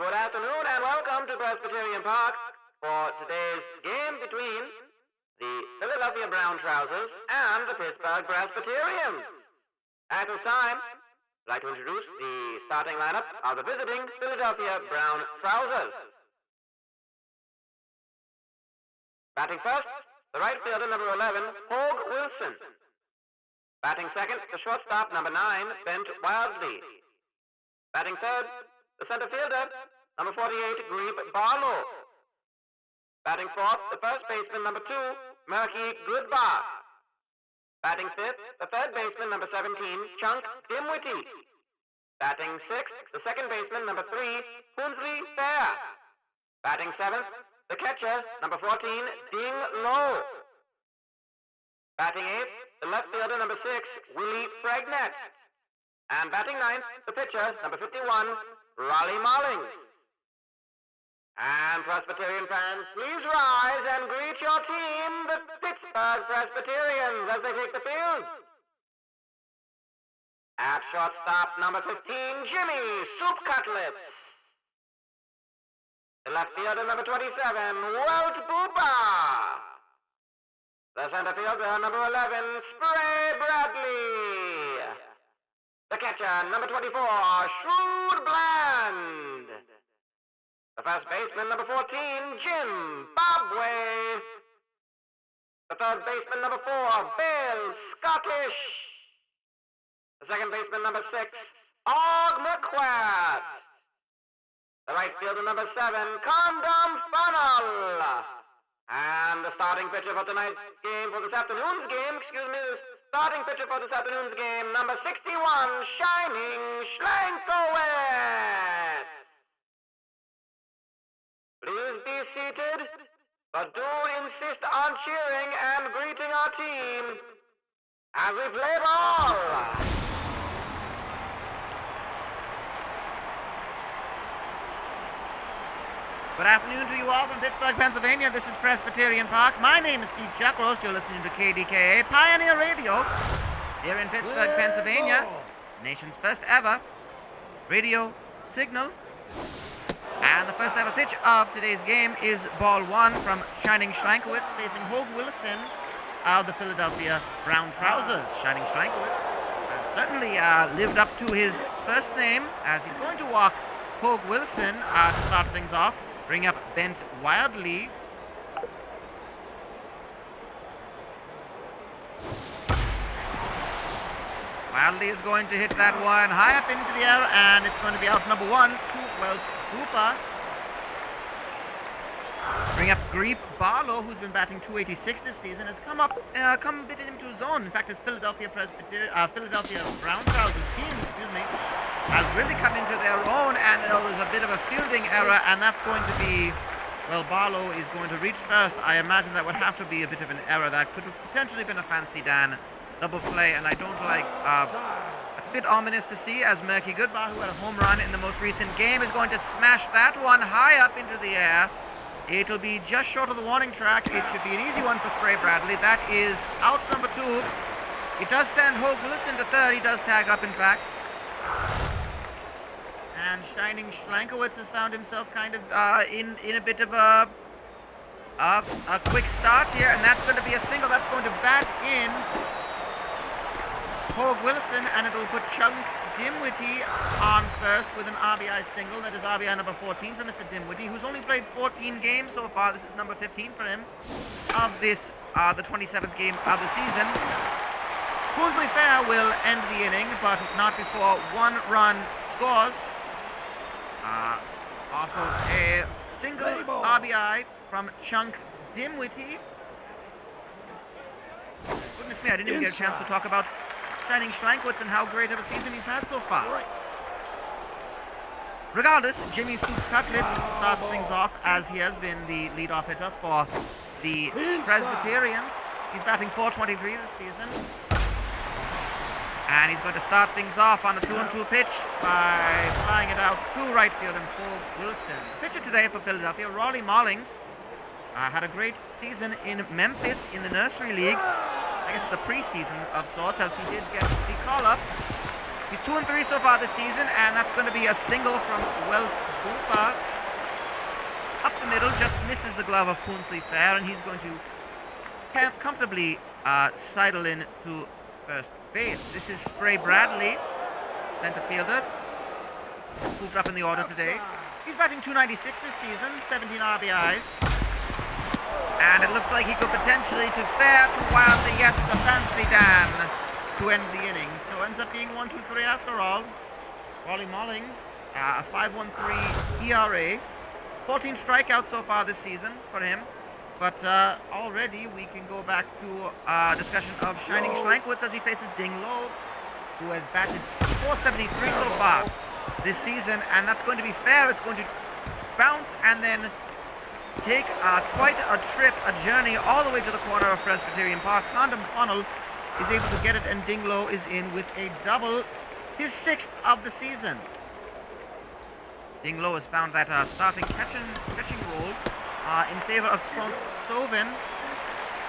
Good afternoon and welcome to Presbyterian Park for today's game between the Philadelphia Brown Trousers and the Pittsburgh Presbyterians. At this time, I'd like to introduce the starting lineup of the visiting Philadelphia Brown Trousers. Batting first, the right fielder, number 11, Hogue Wilson. Batting second, the shortstop, number 9, Bent Wildly. Batting third, the center fielder, number 48, Greep Barlow. Batting fourth, the first baseman, number 2, Murky Goodbar. Batting fifth, the third baseman, number 17, Chunk Dimwitty. Batting sixth, the second baseman, number 3, Hoonsley Fair. Batting seventh, the catcher, number 14, Ding Low. Batting eighth, the left fielder, number 6, Willie Fragnet. And batting ninth, the pitcher, number 51, Raleigh Mullings. And Presbyterian fans, please rise and greet your team, the Pittsburgh Presbyterians, as they take the field. At shortstop, number 15, Jimmy Soup Cutlets. The left fielder, number 27, Welt Boopa. The center fielder, number 11, Spray Bradley. The catcher, number 24, Shrewd Bland. The first baseman, number 14, Jim Bobway. The third baseman, number 4, Bill Scottish. The second baseman, number 6, Og McQuart. The right fielder, number 7, Condom Funnel. And the starting pitcher for tonight's game, for this afternoon's game, the starting pitcher for this afternoon's game, number 61, Shining Schlankowitz. Please be seated, but do insist on cheering and greeting our team as we play ball. Good afternoon to you all from Pittsburgh, Pennsylvania. This is Presbyterian Park. My name is Steve Chuckroast. You're listening to KDKA Pioneer Radio here in Pittsburgh, Pennsylvania. The nation's first ever radio signal. And the first ever pitch of today's game is ball 1 from Shining Schlankowitz facing Hogue Wilson of the Philadelphia Brown Trousers. Shining Schlankowitz has certainly lived up to his first name, as he's going to walk Hogue Wilson to start things off. Bring up Bent Wildly. Wildly is going to hit that one high up into the air, and it's going to be out number 1 to Welt Hooper. Bring up Greep Barlow, who's been batting .286 this season, has come a bit into his own. In fact, his Philadelphia Brown Trousers team, has really come into their own, and there was a bit of a fielding error, and that's going to be, well, Barlow is going to reach first. I imagine that would have to be a bit of an error. That could have potentially been a fancy Dan double play, and I don't like, it's a bit ominous to see, as Murky Goodbar, who had a home run in the most recent game, is going to smash that one high up into the air. It'll be just short of the warning track. It should be an easy one for Spray Bradley. That is out number 2. It does send Hogue Wilson to third. He does tag up, in fact. And Shining Schlankowitz has found himself kind of in a bit of a quick start here, and that's going to be a single. That's going to bat in Hogue Wilson, and it will put Chunk Dimwitty on first with an RBI single. That is RBI number 14 for Mr. Dimwitty, who's only played 14 games so far. This is number 15 for him of this, the 27th game of the season. Hoonsley Fair will end the inning, but not before 1 run scores off of a single RBI from Chunk Dimwitty. Goodness me, I didn't even get a chance to talk about Shining Schlankowitz and how great of a season he's had so far. Regardless, Jimmy Soup Cutlets starts things off, as he has been the leadoff hitter for the Presbyterians. He's batting .423 this season. And he's going to start things off on a 2-2 pitch by flying it out to right field and Hogue Wilson. The pitcher today for Philadelphia, Raleigh Mullings, had a great season in Memphis in the Nursery League. I guess it's a preseason of sorts, as he did get the call-up He's 2-3 so far this season, and that's going to be a single from Welt Hooper. Up the middle, just misses the glove of Poonsley Fair, and he's going to comfortably sidle in to first base. This is Spray Bradley, center fielder, moved up in the order today. He's batting .296 this season, 17 RBIs. And it looks like he could potentially to Fair, to Wildly. Yes, it's a fancy Dan to end the inning. So ends up being 1-2-3 after all. Wally Mollings, a 5.13 ERA. 14 strikeouts so far this season for him. But already we can go back to discussion of Shining Schlankwitz as he faces Ding Low, who has batted .473 so far this season. And that's going to be Fair. It's going to bounce and then take quite a trip, a journey all the way to the corner of Presbyterian Park. Condom Funnel is able to get it, and Ding Low is in with a double, his 6th of the season. Ding Low has found that starting catching role in favor of Trent Sovin.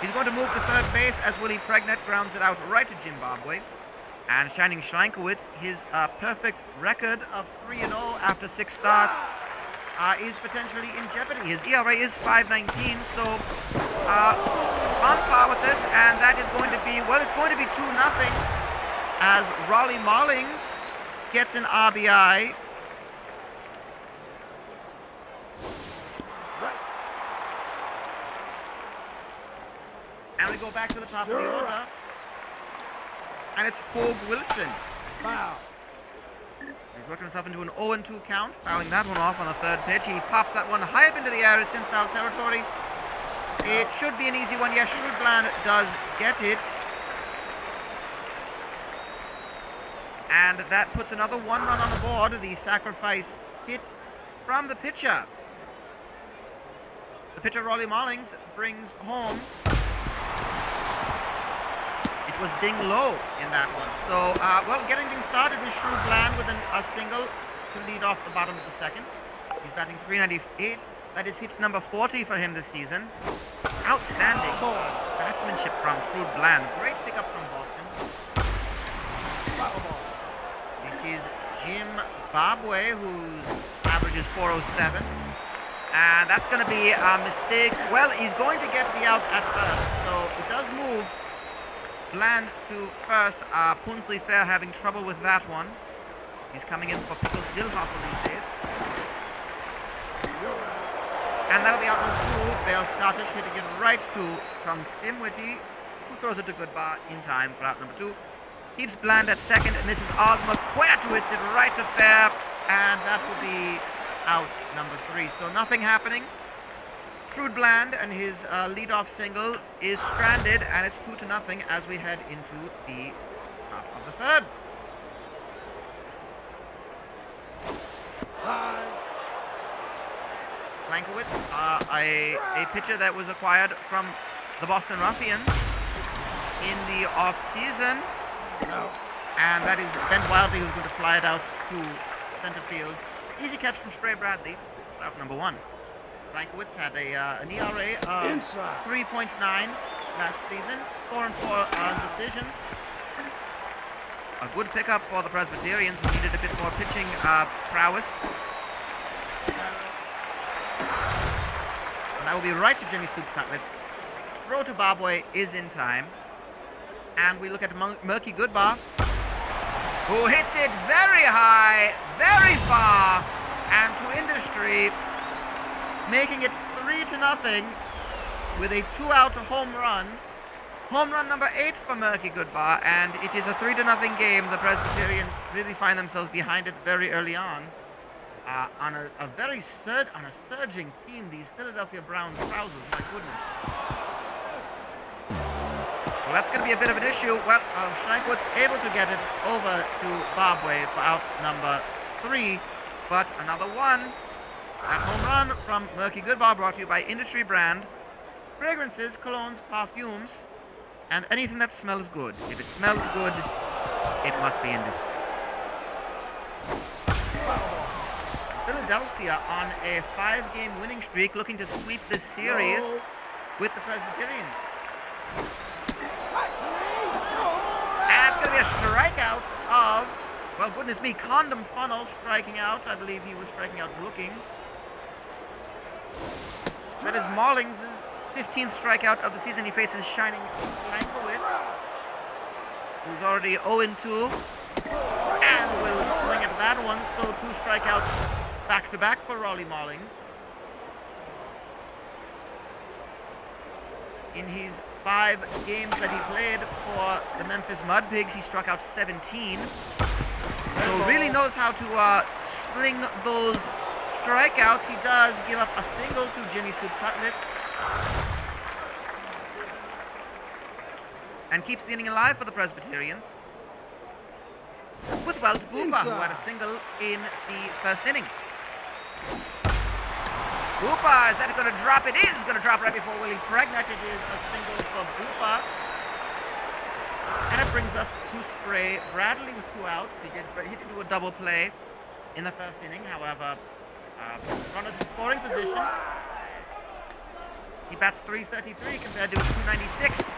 He's going to move to third base as Willie Pregnant grounds it out right to Zimbabwe. And Shining Schlankwitz, his perfect record of 3-0 after 6 starts is potentially in jeopardy. His ERA is 5.19, so on par with this, and that is going to be, well, it's going to be 2-0 as Raleigh Mollings gets an RBI. And we go back to the top of the order. And it's Hogue Wilson. Foul. He's working himself into an 0-2 count, fouling that one off on the third pitch. He pops that one high up into the air. It's in foul territory. It should be an easy one. Yes, Shrewd Bland does get it. And that puts another 1 run on the board. The sacrifice hit from the pitcher. The pitcher, Raleigh Mollings, brings home. It was Ding Low in that one. So, well, getting things started with Shrewd Bland with a single to lead off the bottom of the second. He's batting .398. That is hit number 40 for him this season. Outstanding batsmanship from Shrewd Bland. Great pickup from Boston. This is Zimbabwe, whose average is .407. And that's going to be a mistake. Well, he's going to get the out at first. So it does move Bland to first. Poonsley Fair having trouble with that one. He's coming in for Pickles Dillhopper these days. And that'll be out on 2. Bale Scottish hitting it right to Tom Dimwitty, who throws it to Goodbar in time for out number 2. Keeps Bland at second, and this is Og McQuaid who hits it right to Fair, and that will be out number 3. So nothing happening. Shrewd Bland and his leadoff single is stranded, and it's 2-0 as we head into the top of the third. Lankowitz, a pitcher that was acquired from the Boston Ruffians in the off-season. And that is Ben Wildly, who's going to fly it out to center field. Easy catch from Spray Bradley, out number 1. Lankowitz had an ERA of 3.9 last season, 4-4 decisions. A good pickup for the Presbyterians, who needed a bit more pitching prowess. And that will be right to Jimmy Soup Cutlets. Throw to Barbway is in time. And we look at Murky Goodbar, who hits it very high, very far, and to industry, making it 3-0 with a 2-out home run. Home run number 8 for Murky Goodbar, and it is a 3-0 game. The Presbyterians really find themselves behind it very early on a very surging team. These Philadelphia Browns trousers, my goodness. Well, that's going to be a bit of an issue. Well, Schlankwitz able to get it over to Barbway for out number 3, but another one. That home run from Murky Goodbar brought to you by Industry Brand. Fragrances, colognes, perfumes, and anything that smells good. If it smells good, it must be Industry. Philadelphia on a 5-game winning streak, looking to sweep this series with the Presbyterians. And it's going to be a strikeout of, Well, goodness me, Condom Funnel striking out. I believe he was striking out looking. That is Marlings' 15th strikeout of the season. He faces Shining Lankowitz, who's already 0-2, and will swing at that one. So 2 strikeouts back-to-back for Raleigh Marlings. In his 5 games that he played for the Memphis Mudpigs, he struck out 17. So really knows how to sling those strikeouts. He does give up a single to Jimmy Soup Cutlets and keeps the inning alive for the Presbyterians with Welt Booper, who had a single in the first inning. Booper, is that going to drop? It is going to drop right before Willie Pregnant. It is a single for Booper. And it brings us to Spray Bradley with 2 outs. He did do a double play in the first inning. However, runners in scoring position. He bats .333 compared to his .296.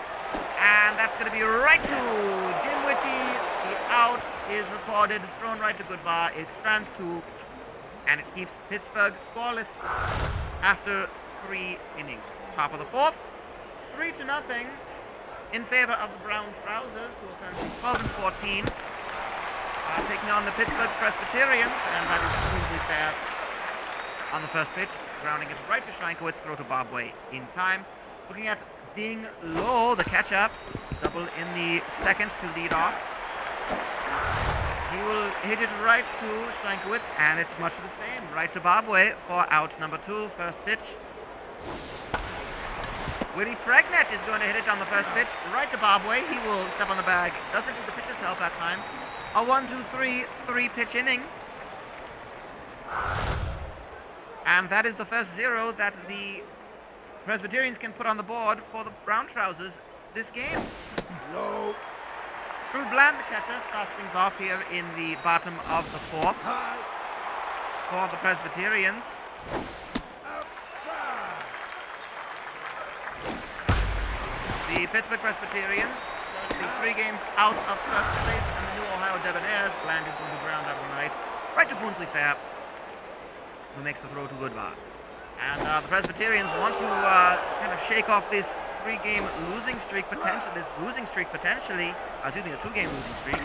And that's going to be right to Dimwitty. The out is recorded, thrown right to Goodbar. It strands 2, and it keeps Pittsburgh scoreless after 3 innings. Top of the 4th, 3-0 in favor of the Brown Trousers, who are currently 12-14, taking on the Pittsburgh Presbyterians, and that is completely fair on the first pitch, grounding it right to Schleinkowitz, throw to Bobway in time. Looking at Ding Low, the catcher, double in the second to lead off. He will hit it right to Schleinkowitz, and it's much the same. Right to Bobway for out number 2, first pitch. Willie Pregnant is going to hit it on the first pitch, right to Bobway. He will step on the bag. Doesn't need the pitcher's help that time. A 1-2-3 3-pitch inning. And that is the first 0 that the Presbyterians can put on the board for the Brown Trousers this game. Low. Drew Bland, the catcher, starts things off here in the bottom of the 4th for the Presbyterians. Outside. The Pittsburgh Presbyterians will be 3 games out of first place, and the New Ohio Debonaires. Bland is going to ground that one right to Boonsley Fair, who makes the throw to Goodbar. And the Presbyterians want to kind of shake off this 3-game losing streak, potentially a 2-game losing streak.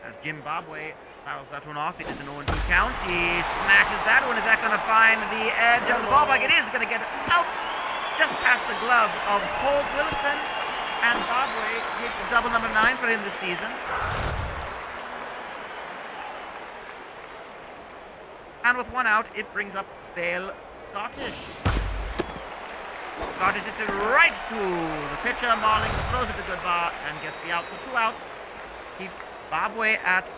As Jim Bobway fouls that one off, it is an 0-2 count. He smashes that one. Is that going to find the edge of the ballpark? It is going to get out just past the glove of Hope Wilson, and Bobway hits double number 9 for him this season. And with 1 out, it brings up Bale Scottish. Scottish hits it right to the pitcher. Marlings throws it to Goodbar and gets the out. So 2 outs. Keeps Bobway at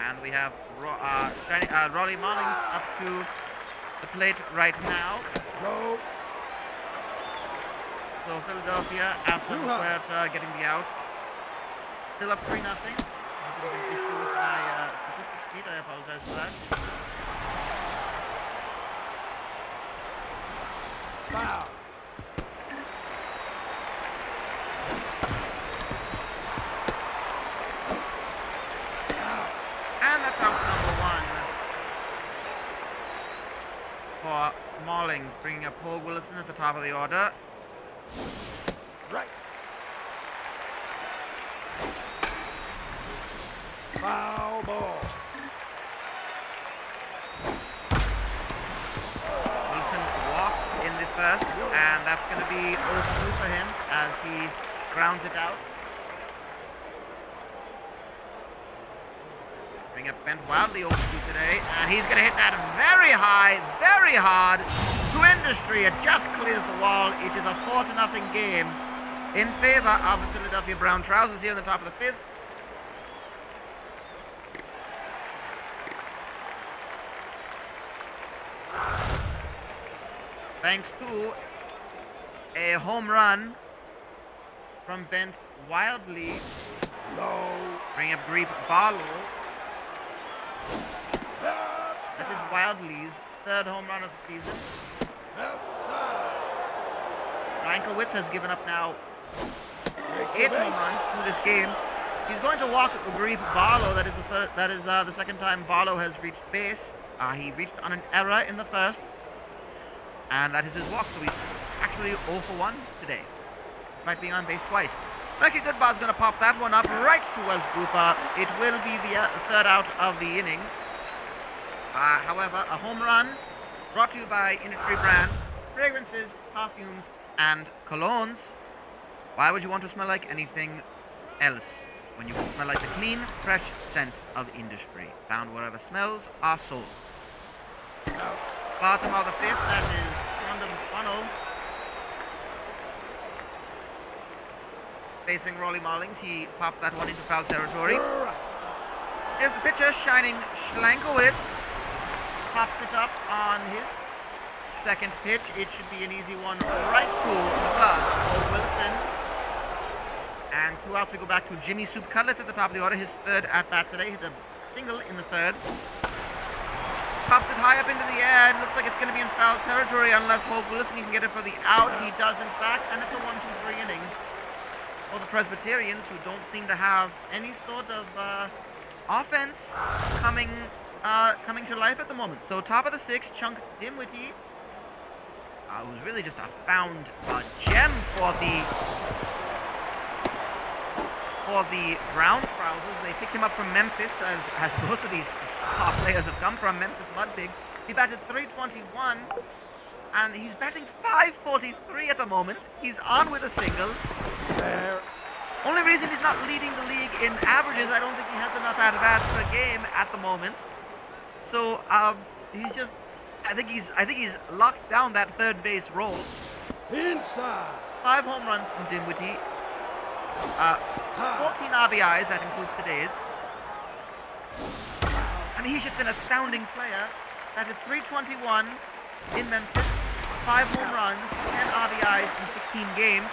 and we have Raleigh Marlings up to the plate right now. Low. So Philadelphia, after Huerta getting the out, still up 3-0. I have an issue with my statistics sheet. I apologize for that. Foul. And that's out number 1 for Marlings, bringing up Paul Willison at the top of the order. Right. Foul ball. Wilson walked in the first, and that's going to be 0-2 for him as he grounds it out. Bring up Bent wildly 0-2 today, and he's going to hit that very high, very hard to industry. It just clears the wall. It is a 4-0 game in favor of the Philadelphia Brown Trousers here in the top of the 5th. Thanks to a home run from Bent Wildly. Low. Bring up Greep Barlow. That Outside. is Wildly's third home run of the season. Outside. Rankowitz has given up now Make 8 the home base. runs through this game. He's going to walk Greep Barlow. That is the second time Barlow has reached base. He reached on an error in the first, and that is his walk. So he's actually 0 for 1 today, despite being on base twice. Ricky Goodbar's going to pop that one up right to Wells Booper. It will be the third out of the inning. However, a home run brought to you by Industry Brand, fragrances, perfumes, and colognes. Why would you want to smell like anything else when you can smell like the clean, fresh scent of Industry, found wherever smells are sold? Out. Bottom of the fifth, that is Condon's Funnel. Facing Rolly Marlings, he pops that one into foul territory. Right. Here's the pitcher, Shining Schlenkowitz. Pops it up on his second pitch. It should be an easy one right to the glove for Wilson. And 2 outs, we go back to Jimmy Soup Cutlets at the top of the order. His third at-bat today. Hit a single in the third. Pops it high up into the air. It looks like it's going to be in foul territory unless Hope Wilson can get it for the out. He does, in fact, and it's a 1-2-3 inning for the Presbyterians, who don't seem to have any sort of offense coming to life at the moment. So top of the sixth, Chunk Dimwitty, who's really just a found gem for the Brown Trousers. They picked him up from Memphis, as most of these star players have come from Memphis Mud Pigs. He batted .321, and he's batting .543 at the moment. He's on with a single. There. Only reason he's not leading the league in averages, I don't think he has enough at-bats per game at the moment. So he's just, I think he's locked down that third base role. Inside. 5 home runs from Dinwiddie. 14 RBIs, that includes today's. I mean, he's just an astounding player. Batted .321 in Memphis, 5 home runs, 10 RBIs in 16 games.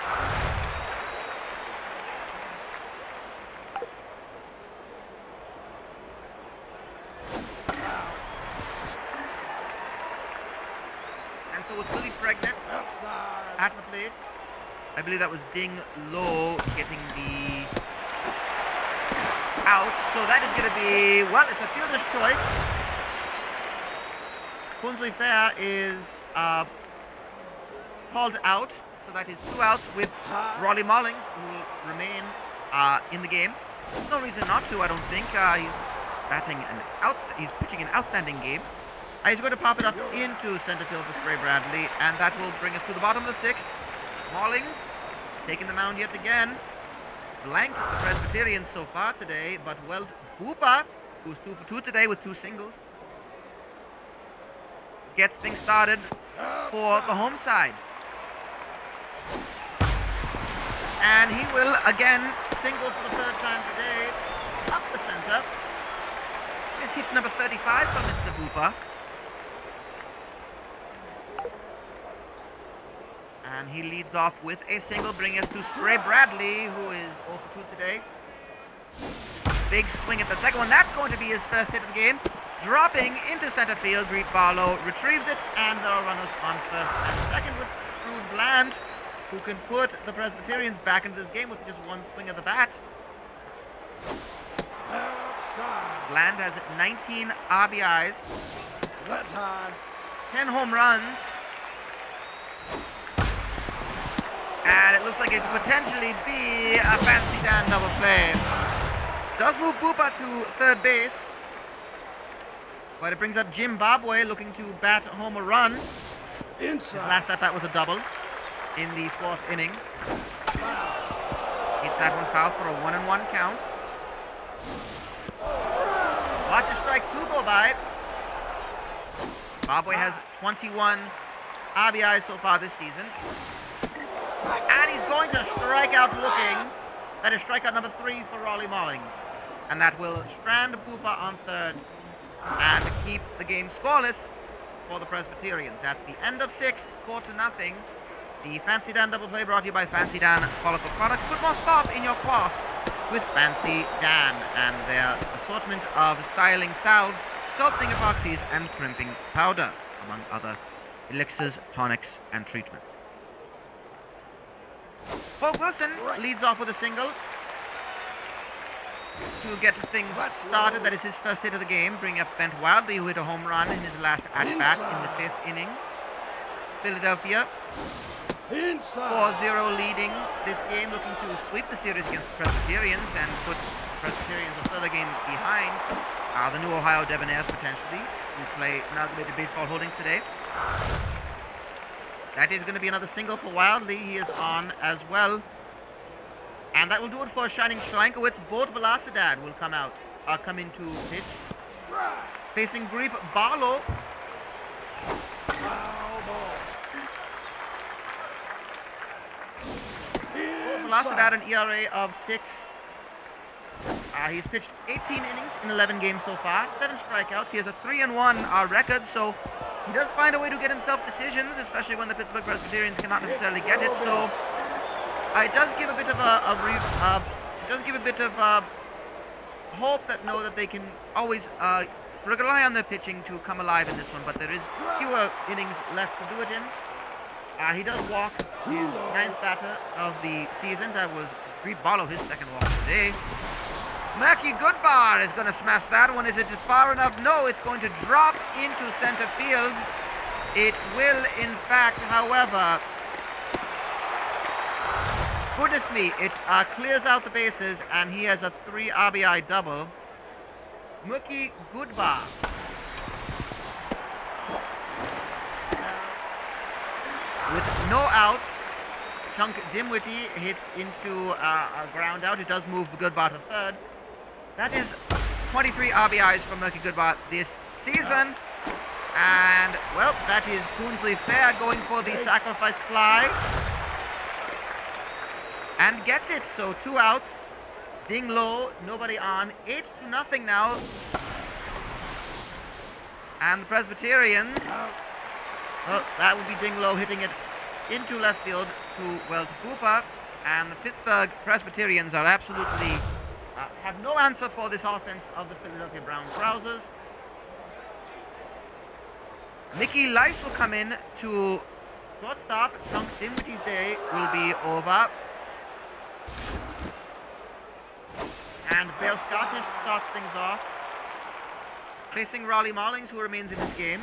And so with Willie Pregnant Outside. at the plate, I believe that was Ding Low getting the out. So that is going to be, well, it's a fielder's choice. Punsley Fair is called out. So that is 2 outs with Rolly Mollings, who will remain in the game. No reason not to, I don't think. He's pitching an outstanding game. He's going to pop it up into center field for Spray Bradley, and that will bring us to the bottom of the sixth. Mollings taking the mound yet again. Blanked the Presbyterians so far today, but Weld Boopa, who's 2 for 2 today with 2 singles, gets things started for the home side. And he will again single for the 3rd time today, up the center. This hits number 35 for Mr. Boopa. And he leads off with a single, bringing us to Spray Bradley, who is 0 for 2 today. Big swing at the second one. That's going to be his first hit of the game. Dropping into center field, Greet Barlow retrieves it, and there are runners on first and second with True Bland, who can put the Presbyterians back into this game with just 1 swing of the bat. Outside. Bland has 19 RBIs, That time. 10 home runs, and it looks like it could potentially be a fancy Dan double play. Does move Boopa to 3rd base, but it brings up Zimbabwe looking to bat home a run. His Inside. last at-bat was a double in the 4th inning. Hits that one foul for a 1-1 count. Watch a strike 2 go by. Zimbabwe has 21 RBIs so far this season. And he's going to strike out looking. That is strikeout number 3 for Rolly Mollings. And that will strand Boopa on 3rd and keep the game scoreless for the Presbyterians. At the end of 6, 4-0. The Fancy Dan double play brought to you by Fancy Dan Follicle Products. Put more pop in your coif with Fancy Dan and their assortment of styling salves, sculpting epoxies, and crimping powder, among other elixirs, tonics, and treatments. Hogue Wilson leads off with a single to get things started. That is his first hit of the game, bringing up Bent Wildly, who hit a home run in his last at-bat in the 5th inning. Philadelphia 4-0 leading this game, looking to sweep the series against the Presbyterians and put Presbyterians a further game behind the New Ohio Debonaires, potentially, who play Amalgamated Baseball Holdings today. That is going to be another single for Wildly. He is on as well. And that will do it for Shining Schlenkowitz. Bolt Velocidad will come into pitch. Facing Greep Barlow. Velocidad, an ERA of 6. He's pitched 18 innings in 11 games so far, 7 strikeouts. He has a 3-1 record, so he does find a way to get himself decisions, especially when the Pittsburgh Presbyterians cannot necessarily get it. So it does give a bit of hope that they can always rely on their pitching to come alive in this one. But there is fewer innings left to do it in. He does walk his 9th batter of the season. That was Greep Barlow, his 2nd walk of the day. Murky Goodbar is going to smash that one. Is it far enough? No, it's going to drop into center field. It will, in fact, however, goodness me, it clears out the bases, and he has a 3 RBI double. Murky Goodbar. With no outs, Chunk Dimwitty hits into a ground out. It does move Goodbar to 3rd. That is 23 RBIs from Murky Goodbar this season. And, well, that is Coonsley Fair going for the sacrifice fly. And gets it. So 2 outs. Ding low, nobody on. 8-0 now. And the Presbyterians... well, that would be Ding low hitting it into left field to Cooper. And the Pittsburgh Presbyterians are absolutely... have no answer for this offense of the Philadelphia Brown Trousers. Mickey Lice will come in to shortstop. Chunk Dimwitty's day will be over. And Bale Scottish starts things off. Facing Raleigh Marlings, who remains in this game.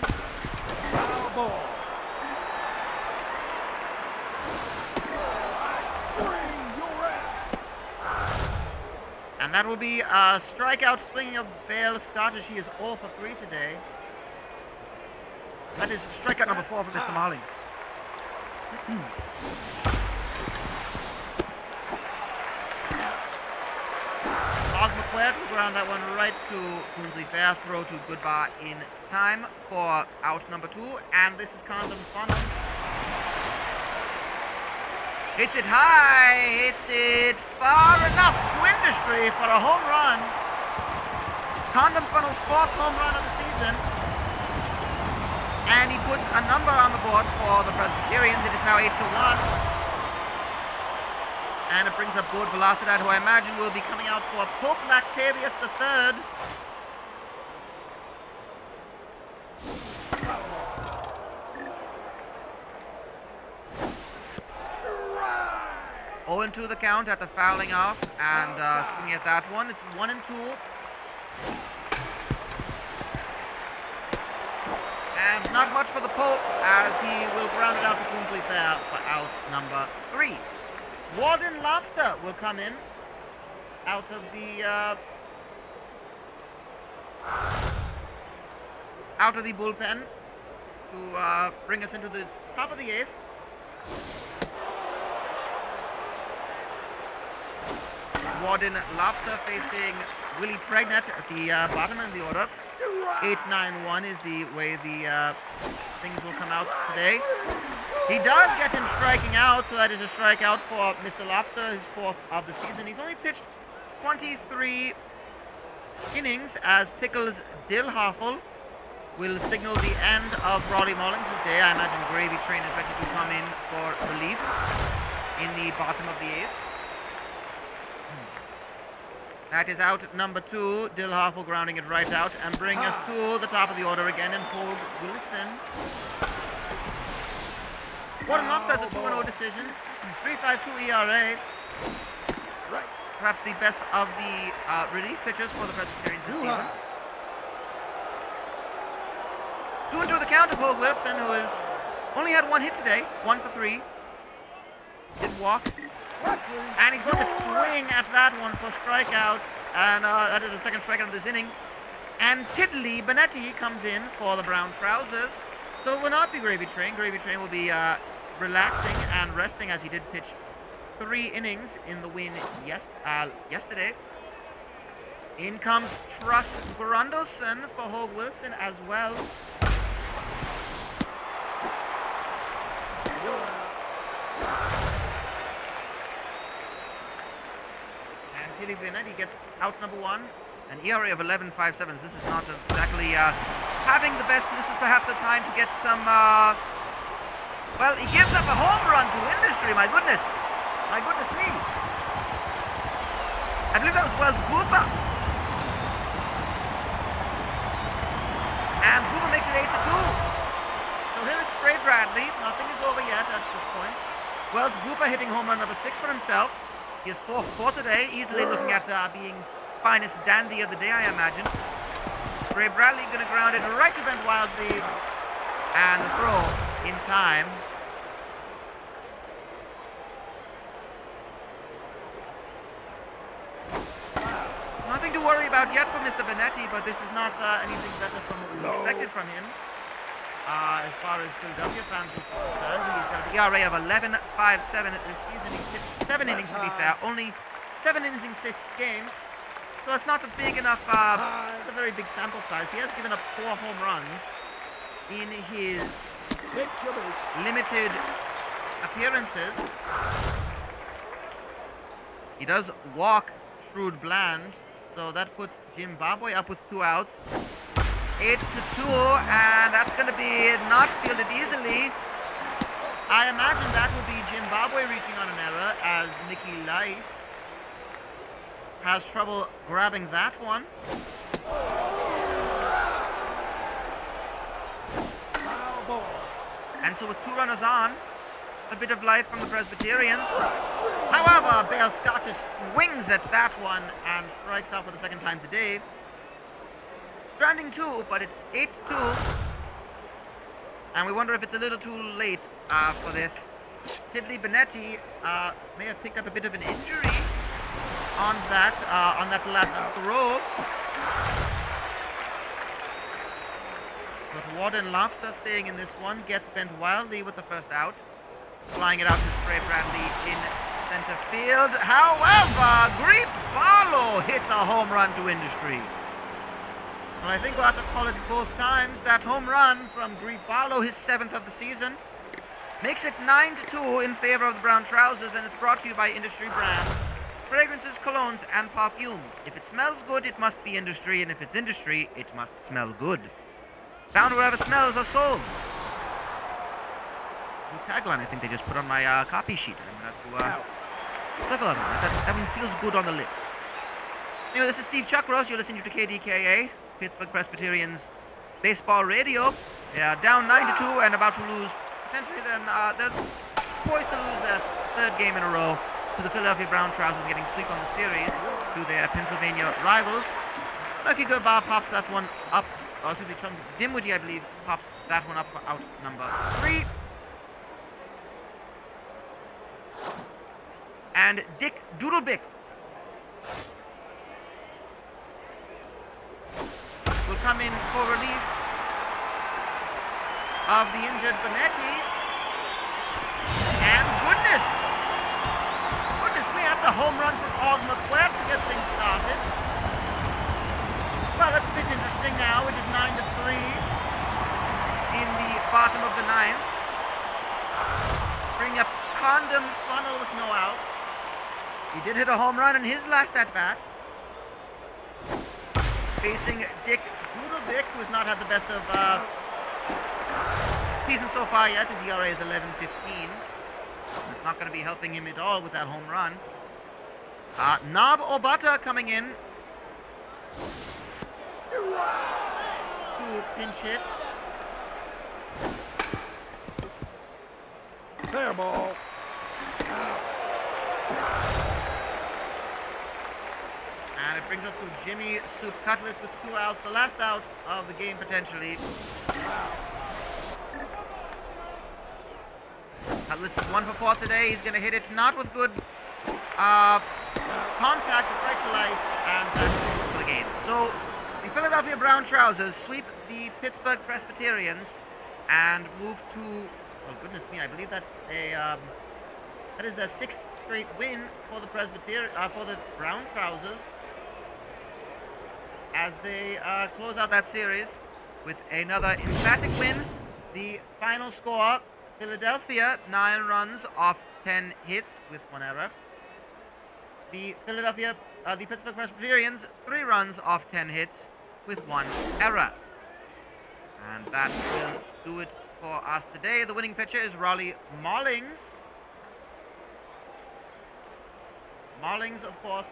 And that will be a strikeout swinging of Bale Scottish. He is 0 for 3 today. That is strikeout number 4 for Mr. Marlings. Og McQuaid will ground that one right to Coonsley Fair. Throw to Goodbar in time for out number 2. And this is Condon Funnel. Hits it high, hits it far enough to industry for a home run. Condon Funnel's 4th home run of the season. And he puts a number on the board for the Presbyterians. It is now 8-1. And it brings up Board Velocidad, who I imagine will be coming out for Pope Lactavius III. Oh, and 2 the count after fouling off and swinging at that one. It's 1-2. And not much for the Pope, as he will ground it out to Coonsley Fair for out number 3. Walden Lobster will come in out of the bullpen to bring us into the top of the 8th. Walden Lobster facing Willie Pregnant at the bottom of the order. 8-9-1 is the way the things will come out today. He does get him striking out, so that is a strikeout for Mr. Lobster, his 4th of the season. He's only pitched 23 innings as Pickles Dillhoffel will signal the end of Brawley Mullings' day. I imagine Gravy Train is ready to come in for relief in the bottom of the 8th. That is out number 2. Dill Hoffel grounding it right out and bring us to the top of the order again in Hogue Wilson. Gordon Lofts has a 2-0 decision. 3.52 ERA. Right. Perhaps the best of the relief pitchers for the Presbyterians this season. 2-2 the count of Hogue Wilson, who has only had 1 hit today. 1 for 3. Did walk. And he's going to swing at that one for strikeout. And that is the second strikeout of this inning. And Tiddly Benetti comes in for the Brown Trousers. So it will not be Gravy Train. Gravy Train will be relaxing and resting, as he did pitch 3 innings in the win yesterday. In comes Truss Grundleson for Hogue Wilson as well. And Tilly Benetti gets out number 1. An ERA of 11.57. This is not exactly having the best. This is perhaps a time to get some... well, he gives up a home run to Industry. My goodness. My goodness me. I believe that was Wells Booper. And Booper makes it 8-2. So here is Spray Bradley. Nothing is over yet at this point. Wells Booper hitting home run number 6 for himself. He has 4 for 4 today. Easily looking at being finest dandy of the day, I imagine. Spray Bradley going to ground it right to Bent Wildly. And the throw in time. Nothing to worry about yet for Mr. Benetti, but this is not anything better from what we expected from him. As far as Philadelphia fans are concerned, he's got an ERA of 11.57 this season. He's pitched 7 innings, to be fair. Only 7 innings in 6 games. So it's not a big enough, not a very big sample size. He has given up 4 home runs in his limited appearances. He does walk Shrewd Bland, so that puts Zimbabwe up with 2 outs. 8-2, and that's going to be not fielded easily. I imagine that will be Zimbabwe reaching on an error, as Mickey Lice has trouble grabbing that one. And so with 2 runners on, a bit of life from the Presbyterians. However, Bale Scottish swings at that one and strikes out for the second time today. Stranding 2, but it's 8-2. And we wonder if it's a little too late for this. Tiddly Benetti may have picked up a bit of an injury on that last throw. But Warden Lobster staying in this one gets Bent Wildly with the first out. Flying it out to Spray Bradley in center field. However, Greep Barlow hits a home run to Industry. Well, I think we'll have to call it both times. That home run from Greep Barlow, his 7th of the season, makes it 9-2 in favor of the Brown Trousers, and it's brought to you by Industry Brand. Fragrances, colognes, and perfumes. If it smells good, it must be Industry, and if it's Industry, it must smell good. Found wherever smells are sold. New tagline I think they just put on my copy sheet. I'm going to have to circle on that. That one feels good on the lip. Anyway, this is Steve Chuckroast. You're listening to KDKA, Pittsburgh Presbyterians Baseball Radio. They are down 9-2 and about to lose. Potentially then, they're poised to lose their 3rd game in a row to the Philadelphia Brown Trousers, getting sweep on the series to their Pennsylvania rivals. Lucky Gurbar pops that one up. Excuse me, Chum Dimwitty, I believe, pops that one up for out number 3. And Dick Doodlebick will come in for relief of the injured Benetti. And goodness me, that's a home run from Og McQuaid to get things started. Well, that's a bit interesting now. It is 9-3 in the bottom of the 9th. Bring up Condom Funnel with no out. He did hit a home run in his last at-bat. Facing Dick Dick, who has not had the best of season so far yet. His ERA is 11.15. It's not going to be helping him at all with that home run. Nob Obata coming in to pinch hit. Fair ball. And it brings us to Jimmy Soup Cutlets with 2 outs. The last out of the game, potentially. Cutlets is 1 for 4 today. He's going to hit it not with good contact. It's right to lice. And that's for the game. So, the Philadelphia Brown Trousers sweep the Pittsburgh Presbyterians and move to... Oh, goodness me. I believe that that is their 6th straight win for the for the Brown Trousers, as they close out that series with another emphatic win. The final score, Philadelphia 9 runs off 10 hits with 1 error. The Pittsburgh Presbyterians 3 runs off 10 hits with 1 error. And that will do it for us today. The winning pitcher is Raleigh Mollings. Mollings, of course,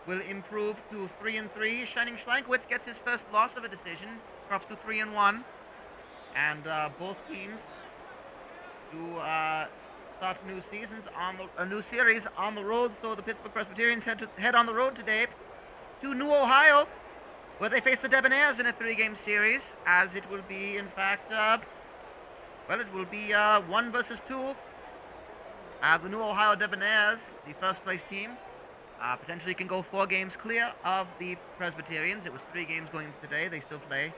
will improve to 3-3. Shining Schlankwitz gets his first loss of a decision, drops to 3-1, and both teams do start new seasons on a new series on the road. So the Pittsburgh Presbyterians head on the road today to New Ohio, where they face the Debonaires in a 3-game series, as it will be, in fact, it will be 1 versus 2. As the New Ohio Debonaires, the first place team, potentially can go 4 games clear of the Presbyterians. It was 3 games going into today. They still play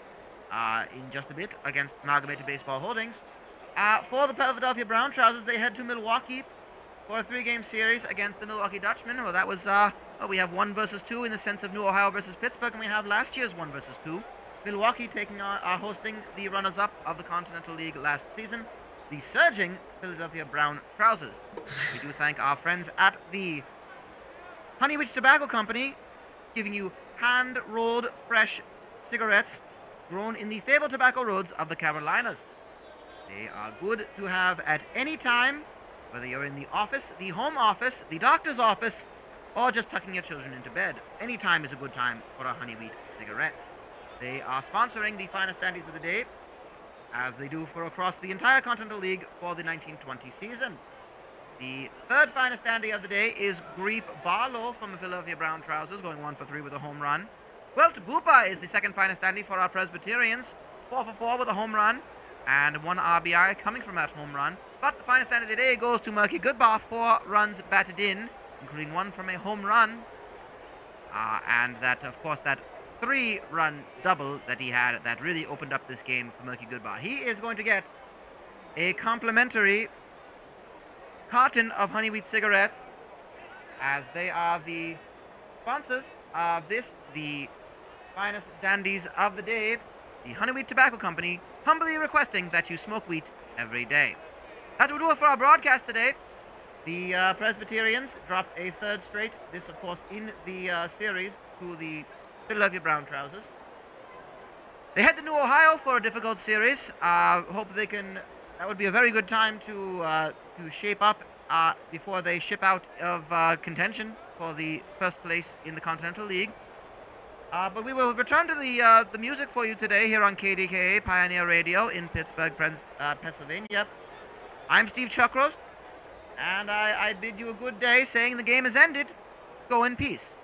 in just a bit against Amalgamated Baseball Holdings. For the Philadelphia Brown Trousers, they head to Milwaukee for a 3-game series against the Milwaukee Dutchmen. Well, that was, we have 1 versus 2 in the sense of New Ohio versus Pittsburgh, and we have last year's 1 versus 2. Milwaukee hosting the runners-up of the Continental League last season, the surging Philadelphia Brown Trousers. We do thank our friends at the Honey Witch Tobacco Company, giving you hand-rolled fresh cigarettes grown in the fabled tobacco roads of the Carolinas. They are good to have at any time, whether you're in the office, the home office, the doctor's office, or just tucking your children into bed. Any time is a good time for a honey wheat cigarette. They are sponsoring the finest dandies of the day, as they do for across the entire Continental League for the 1920 season. The third finest dandy of the day is Greep Barlow from the Philadelphia Brown Trousers, going 1 for 3 with a home run. Wilt Boopa is the second finest dandy for our Presbyterians, 4 for 4 with a home run and 1 RBI coming from that home run. But the finest dandy of the day goes to Murky Goodbar, 4 runs batted in, including 1 from a home run. And that, of course, that 3-run double that he had that really opened up this game for Murky Goodbar. He is going to get a complimentary carton of honey wheat cigarettes, as they are the sponsors of this, the finest dandies of the day, the Honey Wheat Tobacco Company, humbly requesting that you smoke wheat every day. That will do it for our broadcast today. The Presbyterians drop a 3rd straight, this of course in the series, to the Philadelphia Brown Trousers. They head to New Ohio for a difficult series. Hope they can. That would be a very good time to shape up before they ship out of contention for the first place in the Continental League. But we will return to the music for you today here on KDKA Pioneer Radio in Pittsburgh, Pennsylvania. I'm Steve Chuckroast, and I bid you a good day, saying the game has ended. Go in peace.